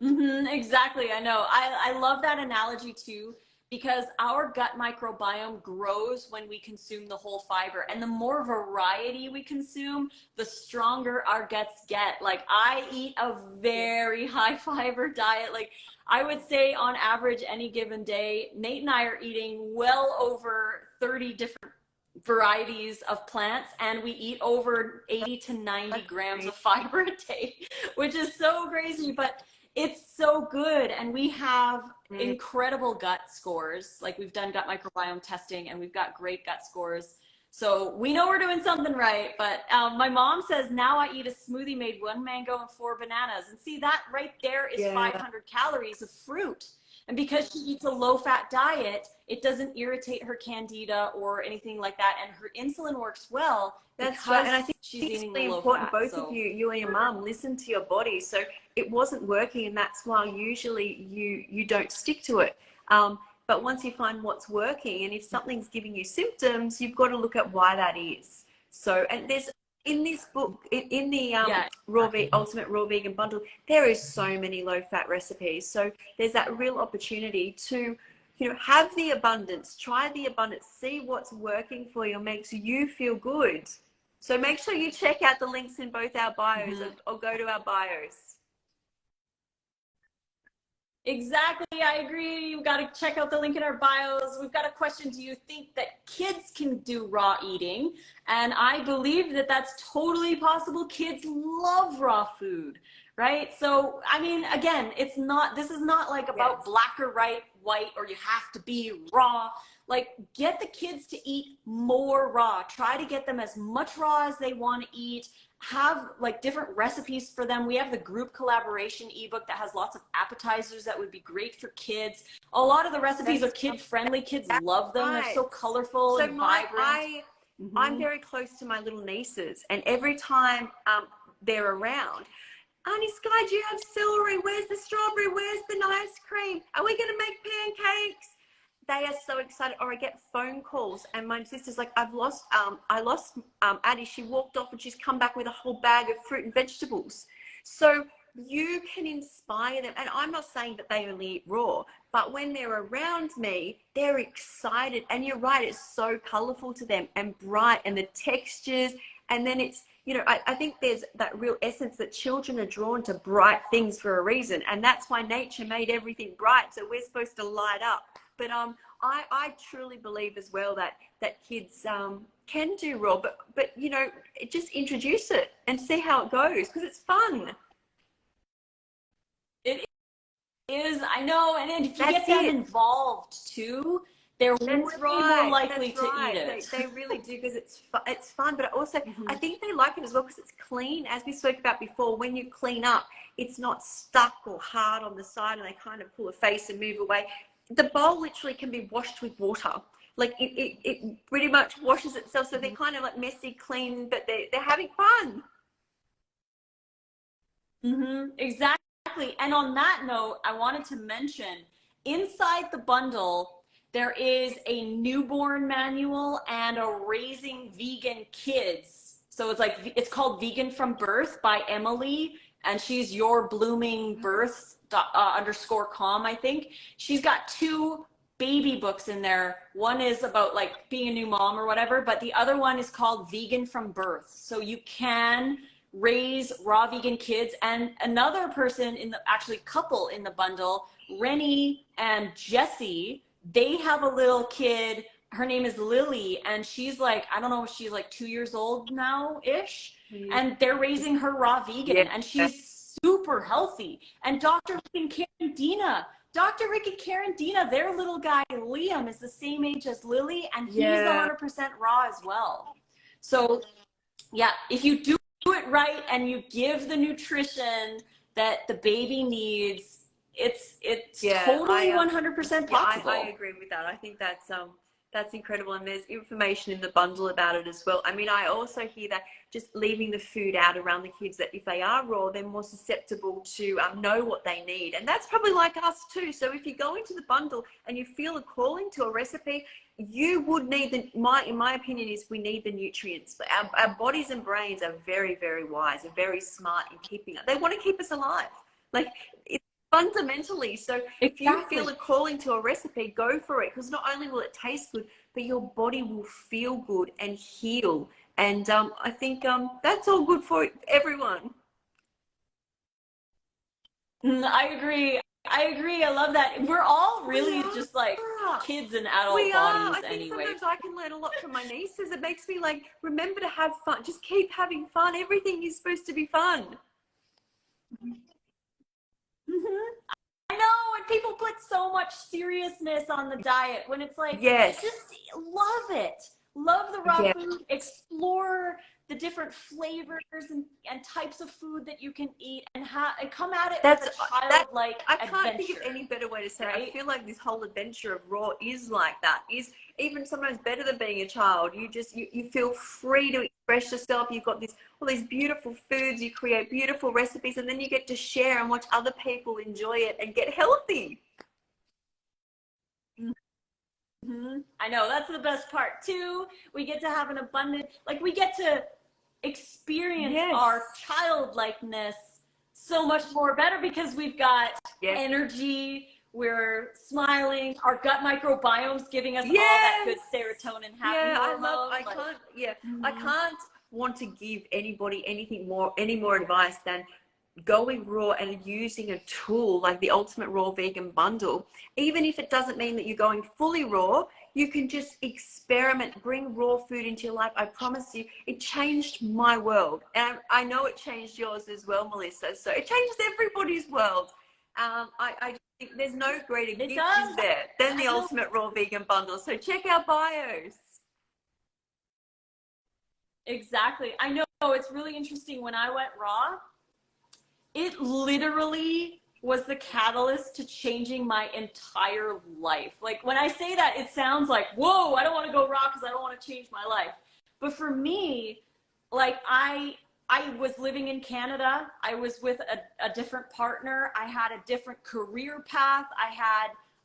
Exactly. I know. I love that analogy too, because our gut microbiome grows when we consume the whole fiber. And the more variety we consume, the stronger our guts get. Like, I eat a very high fiber diet. Like, I would say on average, any given day, Nate and I are eating well over 30 different varieties of plants, and we eat over 80 to 90 grams of fiber a day, which is so crazy, but it's so good. And we have incredible gut scores. Like, we've done gut microbiome testing and we've got great gut scores. So we know we're doing something right. But my mom says now I eat a smoothie made 1 mango and 4 bananas. And see, that right there is 500 calories of fruit. And because she eats a low-fat diet, it doesn't irritate her candida or anything like that. And her insulin works well. That's right. And I think she's it's eating really the low important, fat, both of you and your mum, listen to your body. So it wasn't working, and that's why usually you don't stick to it. But once you find what's working, and if something's giving you symptoms, you've got to look at why that is. So, and there's, in this book, in the Ultimate Raw Vegan Bundle, there is so many low-fat recipes. So there's that real opportunity to, have the abundance, try the abundance, see what's working for you, makes you feel good. So make sure you check out the links in both our bios, or go to our bios. Exactly, I agree. You've got to check out the link in our bios. We've got a question. Do you think that kids can do raw eating? And I believe that that's totally possible. Kids love raw food, right? So, I mean, again, this is not like about black or white, or you have to be raw. Like, get the kids to eat more raw. Try to get them as much raw as they want to eat. Have like different recipes for them. We have the group collaboration ebook that has lots of appetizers that would be great for kids. A lot of the recipes are kid friendly. Kids love them. They're so colorful and vibrant. I'm very close to my little nieces, and every time they're around, Auntie Sky, do you have celery? Where's the strawberry? Where's the ice cream? Are we going to make pancakes? They are so excited. Or I get phone calls, and my sister's like, I lost Addie. She walked off and she's come back with a whole bag of fruit and vegetables. So you can inspire them. And I'm not saying that they only eat raw, but when they're around me, they're excited. And you're right, it's so colorful to them and bright, and the textures. And then it's, I think there's that real essence that children are drawn to bright things for a reason. And that's why nature made everything bright. So we're supposed to light up. But I truly believe as well that kids can do raw, but just introduce it and see how it goes, because it's fun. It is, I know, and if you get them involved too, they're more likely to eat it. They really do, because it's fun, but also I think they like it as well because it's clean. As we spoke about before, when you clean up, it's not stuck or hard on the side, and they kind of pull a face and move away. The bowl literally can be washed with water. Like it pretty much washes itself. So they're kind of like messy, clean, but they're having fun. Exactly. And on that note, I wanted to mention, inside the bundle, there is a newborn manual and a raising vegan kids. So it's called Vegan from Birth by Emily, and she's Your Blooming Birth _com, I think. She's got 2 baby books in there. One is about like being a new mom or whatever, but the other one is called Vegan from Birth. So you can raise raw vegan kids. And another person couple in the bundle, Rennie and Jesse, they have a little kid. Her name is Lily, and she's like, I don't know, she's like 2 years old now-ish. And they're raising her raw vegan, and she's super healthy. And Dr. Rick and Karen Dina, their little guy Liam is the same age as Lily, and he's 100% raw as well. So yeah, if you do it right and you give the nutrition that the baby needs, it's totally 100% possible. I agree with that. I think that's incredible, and there's information in the bundle about it as well. I mean, I also hear that just leaving the food out around the kids, that if they are raw, they're more susceptible to know what they need. And that's probably like us too. So if you go into the bundle and you feel a calling to a recipe, you would need in my opinion is we need the nutrients. But our bodies and brains are very, very wise and very smart in keeping us. They want to keep us alive. Like, it's fundamentally. So if you feel a calling to a recipe, go for it, because not only will it taste good, but your body will feel good and heal. And I think that's all good for everyone. I agree. I agree. I love that. We're all really just like kids in adult bodies I think anyway. sometimes I can learn a lot from my nieces. It makes me like, remember to have fun. Just keep having fun. Everything is supposed to be fun. I know, and people put so much seriousness on the diet when it's like, Yes. just love it. Love the raw Yes. food. Explore the different flavors and types of food that you can eat, and come at it with a childlike I can't adventure. think of any better way to say it. Right? I feel like this whole adventure of raw is like that. Is even sometimes better than being a child. You just you feel free to express yourself. You've got all these beautiful foods. You create beautiful recipes, and then you get to share and watch other people enjoy it and get healthy. I know, that's the best part too. We get to have an abundant, like, we get to experience our childlikeness so much more better, because we've got energy, we're smiling, our gut microbiome's giving us all that good serotonin, happy hormone. I can't want to give anybody any more advice than going raw and using a tool like the Ultimate Raw Vegan Bundle. Even if it doesn't mean that you're going fully raw, you can just experiment, bring raw food into your life. I promise you, it changed my world. And I know it changed yours as well, Melissa. So it changes everybody's world. I think there's no greater gift, is there, than the Ultimate Raw Vegan Bundle. So check our bios. Exactly. I know, it's really interesting. When I went raw, it literally was the catalyst to changing my entire life. Like, when I say that, it sounds like, whoa, I don't want to go raw because I don't want to change my life. But for me, like, I was living in Canada. I was with a different partner. I had a different career path.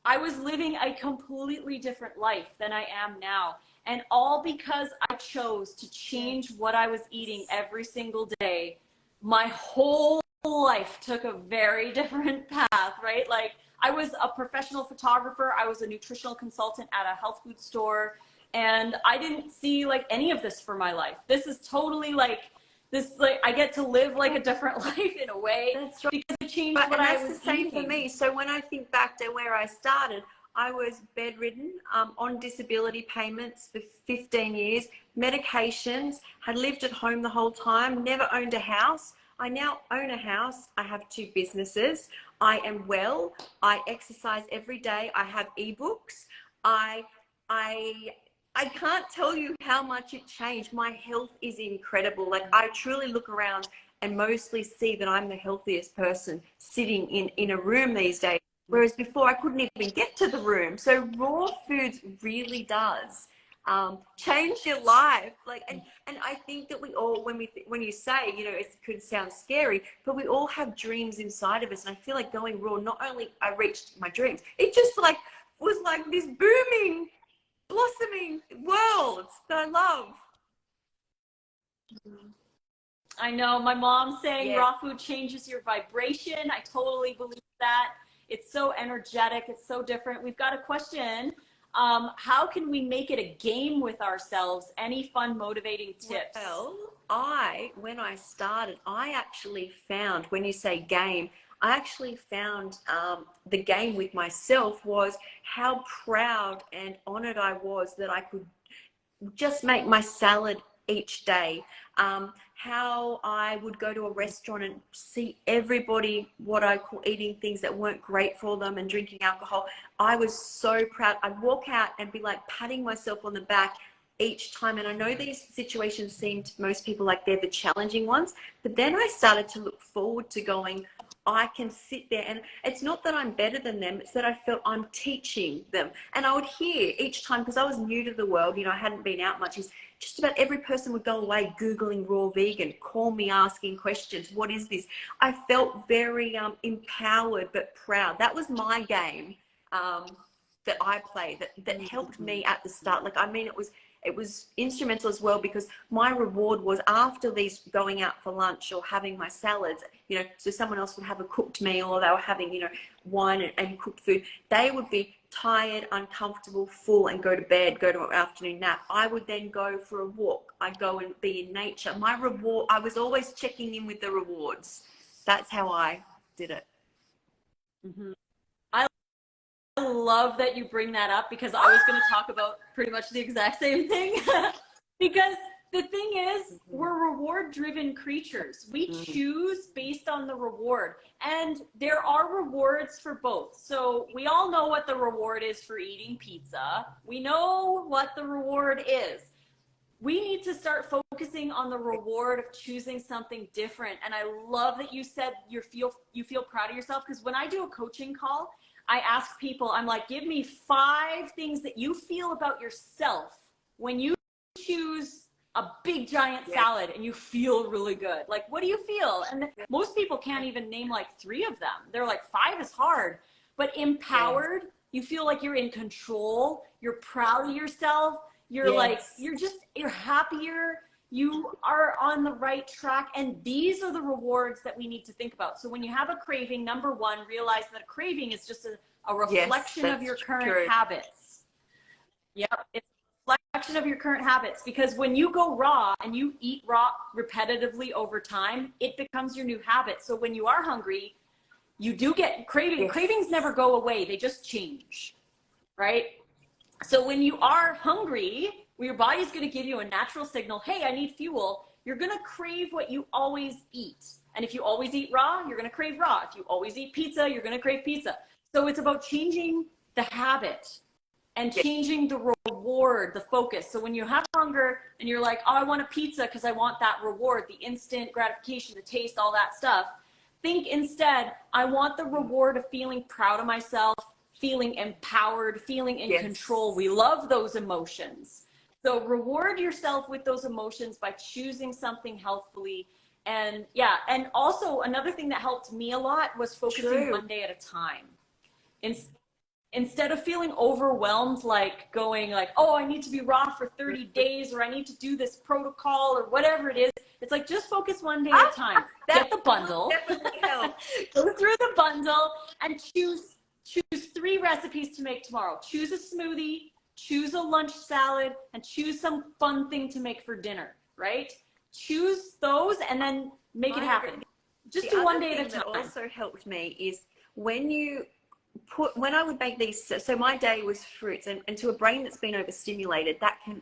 I was living a completely different life than I am now. And all because I chose to change what I was eating every single day. My whole life took a very different path, right? Like, I was a professional photographer. I was a nutritional consultant at a health food store. And I didn't see like any of this for my life. This is totally like, I get to live like a different life in a way. That's right. Because it changed what I was eating. That's the same for me. So when I think back to where I started, I was bedridden, on disability payments for 15 years, medications, had lived at home the whole time, never owned a house. I now own a house. I have 2 businesses. I am well. I exercise every day. I have eBooks. I can't tell you how much it changed. My health is incredible. Like, I truly look around and mostly see that I'm the healthiest person sitting in a room these days. Whereas before I couldn't even get to the room. So raw foods really does change your life. Like, and I think that we all, when you say, you know, it could sound scary, but we all have dreams inside of us. And I feel like going raw, not only I reached my dreams, it just like was like this booming, blossoming world that I love. I know, my mom's saying raw food changes your vibration. I totally believe that. It's so energetic. It's so different. We've got a question. How can we make it a game with ourselves? Any fun, motivating tips? Well, when I started, I actually found, when you say game, I actually found the game with myself was how proud and honored I was that I could just make my salad each day. How I would go to a restaurant and see everybody what I call eating things that weren't great for them and drinking alcohol. I was so proud. I'd walk out and be like patting myself on the back each time. And I know these situations seem to most people like they're the challenging ones, but then I started to look forward to going, I can sit there, and it's not that I'm better than them, it's that I felt I'm teaching them. And I would hear each time, because I was new to the world, you know, I hadn't been out much, is just about every person would go away Googling raw vegan, call me asking questions, what is this? I felt very empowered but proud. That was my game. that I play that helped me at the start. Like, I mean, it was instrumental as well, because my reward was after these going out for lunch or having my salads, you know, so someone else would have a cooked meal, or they were having, you know, wine and cooked food. They would be tired, uncomfortable, full, and go to bed, go to an afternoon nap. I would then go for a walk. I'd go and be in nature. My reward, I was always checking in with the rewards. That's how I did it. Mm-hmm. I love that you bring that up, because I was going to talk about pretty much the exact same thing. Because the thing is, we're reward-driven creatures. We choose based on the reward. And there are rewards for both. So we all know what the reward is for eating pizza. We know what the reward is. We need to start focusing on the reward of choosing something different. And I love that you said you feel proud of yourself, because when I do a coaching call, I ask people, I'm like, give me 5 things that you feel about yourself when you choose a big giant salad and you feel really good. Like, what do you feel? And most people can't even name like 3 of them. They're like, 5 is hard. But empowered, you feel like you're in control, you're proud of yourself, you're like, you're happier, you are on the right track. And these are the rewards that we need to think about. So when you have a craving, number 1, realize that a craving is just a reflection of your current habits. Yep, it's a reflection of your current habits. Because when you go raw and you eat raw repetitively over time, it becomes your new habit. So when you are hungry, you do get craving. Cravings never go away, they just change, right? So when you are hungry, your body's going to give you a natural signal, hey, I need fuel. You're going to crave what you always eat. And if you always eat raw, you're going to crave raw. If you always eat pizza, you're going to crave pizza. So it's about changing the habit and changing the reward, the focus. So when you have hunger and you're like, oh, I want a pizza because I want that reward, the instant gratification, the taste, all that stuff. Think instead, I want the reward of feeling proud of myself, feeling empowered, feeling in control. We love those emotions. So reward yourself with those emotions by choosing something healthfully. And and also another thing that helped me a lot was focusing one day at a time. Instead of feeling overwhelmed, like going like, oh, I need to be raw for 30 days, or I need to do this protocol or whatever it is. It's like, just focus one day at a time. Get the bundle, go through the bundle and choose 3 recipes to make tomorrow. Choose a smoothie, choose a lunch salad, and choose some fun thing to make for dinner, right? Choose those and then make it happen. Just do one day at a time. That also helped me is when I would make these, so my day was fruits, and to a brain that's been overstimulated,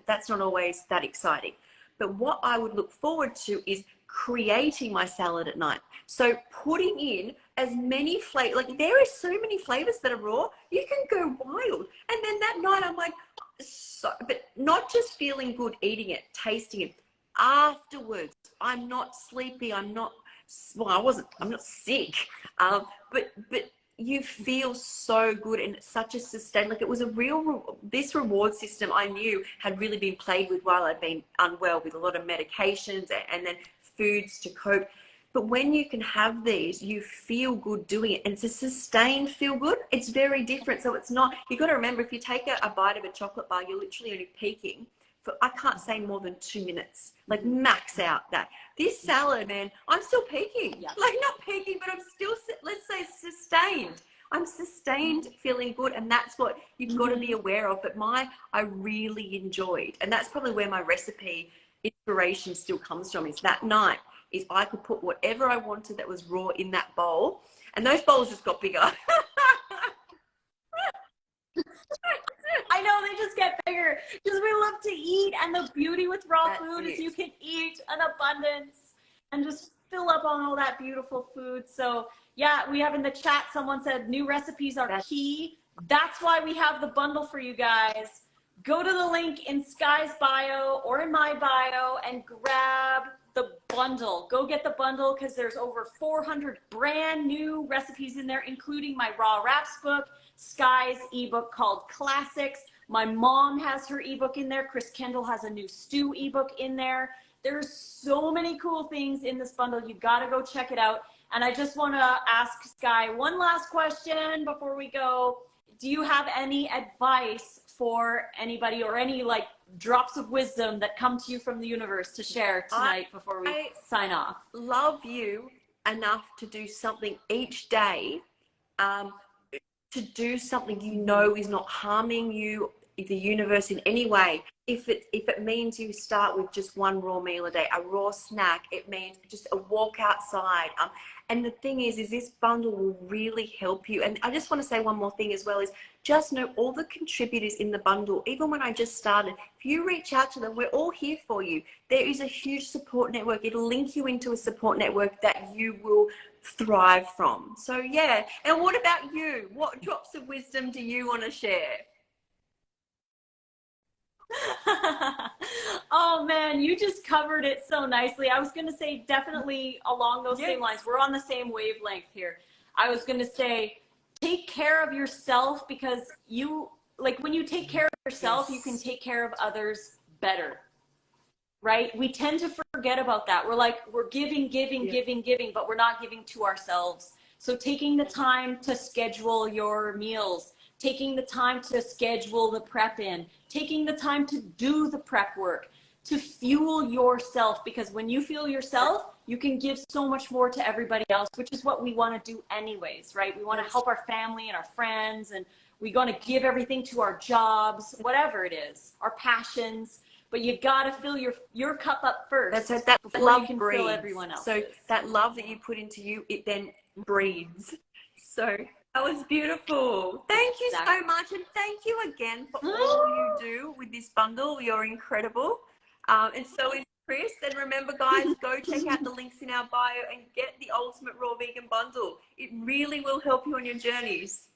that's not always that exciting. But what I would look forward to is creating my salad at night. So putting in as many flavors, like there are so many flavors that are raw, you can go wild. And then that night I'm like, but not just feeling good eating it, tasting it. Afterwards, I'm not sleepy, I'm not sick, but you feel so good, and it's such a sustain. Like, it was this reward system I knew had really been played with while I'd been unwell with a lot of medications and then foods to cope. But when you can have these, you feel good doing it, and it's a sustained feel good. It's very different. So it's not, you got to remember, if you take a bite of a chocolate bar, you're literally only peaking for, I can't say more than 2 minutes, like max out that. This salad, man, I'm still peaking, like not peaking, but I'm still, let's say, sustained. I'm sustained feeling good, and that's what you've got to be aware of. But I really enjoyed, and that's probably where my recipe inspiration still comes from, is that night is I could put whatever I wanted that was raw in that bowl, and those bowls just got bigger. I know, they just get bigger because we love to eat, and the beauty with raw food is you can eat an abundance and just fill up on all that beautiful food. So yeah, we have in the chat, someone said new recipes are key. That's why we have the bundle for you guys. Go to the link in Sky's bio or in my bio and grab the bundle. Go get the bundle, because there's over 400 brand new recipes in there, including my raw wraps book, Sky's ebook called Classics. My mom has her ebook in there. Chris Kendall has a new stew ebook in there. There's so many cool things in this bundle. You got to go check it out. And I just want to ask Sky one last question before we go. do you have any advice for anybody, or any like drops of wisdom that come to you from the universe to share tonight before we sign off? Love you enough to do something each day, to do something you know is not harming you, the universe in any way. If it means you start with just one raw meal a day, a raw snack, it means just a walk outside. And the thing is this bundle will really help you. And I just want to say one more thing as well, is just know all the contributors in the bundle. Even when I just started, if you reach out to them, we're all here for you. There is a huge support network. It'll link you into a support network that you will thrive from. So yeah. And what about you? What drops of wisdom do you want to share? Oh man, you just covered it so nicely. I was going to say definitely along those same lines. We're on the same wavelength here. I was going to say take care of yourself, because you, like, when you take care of yourself, you can take care of others better. Right? We tend to forget about that. We're like, we're giving, but we're not giving to ourselves. So taking the time to schedule your meals, taking the time to schedule the prep in, taking the time to do the prep work, to fuel yourself, because when you fuel yourself, you can give so much more to everybody else, which is what we want to do anyways, right? We want to help our family and our friends, and we're going to give everything to our jobs, whatever it is, our passions. But you got to fill your cup up first. That's that before love you can breeds. fill everyone else. So that love that you put into you, it then breeds. So that was beautiful. Thank you so much. And thank you again for all you do with this bundle. You're incredible. And so is Chris. And remember, guys, go check out the links in our bio and get the Ultimate Raw Vegan Bundle. It really will help you on your journeys.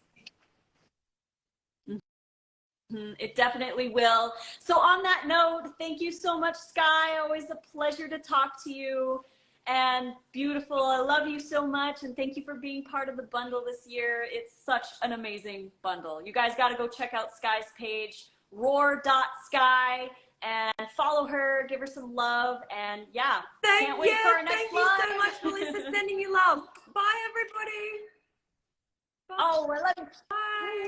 It definitely will. So on that note, thank you so much, Sky. Always a pleasure to talk to you. And beautiful. I love you so much. And thank you for being part of the bundle this year. It's such an amazing bundle. You guys got to go check out Sky's page, roar.sky, and follow her, give her some love. And yeah, can't wait for our next live. Thank you so much, Melissa. Sending you love. Bye, everybody. Bye. Oh, I love you. Bye.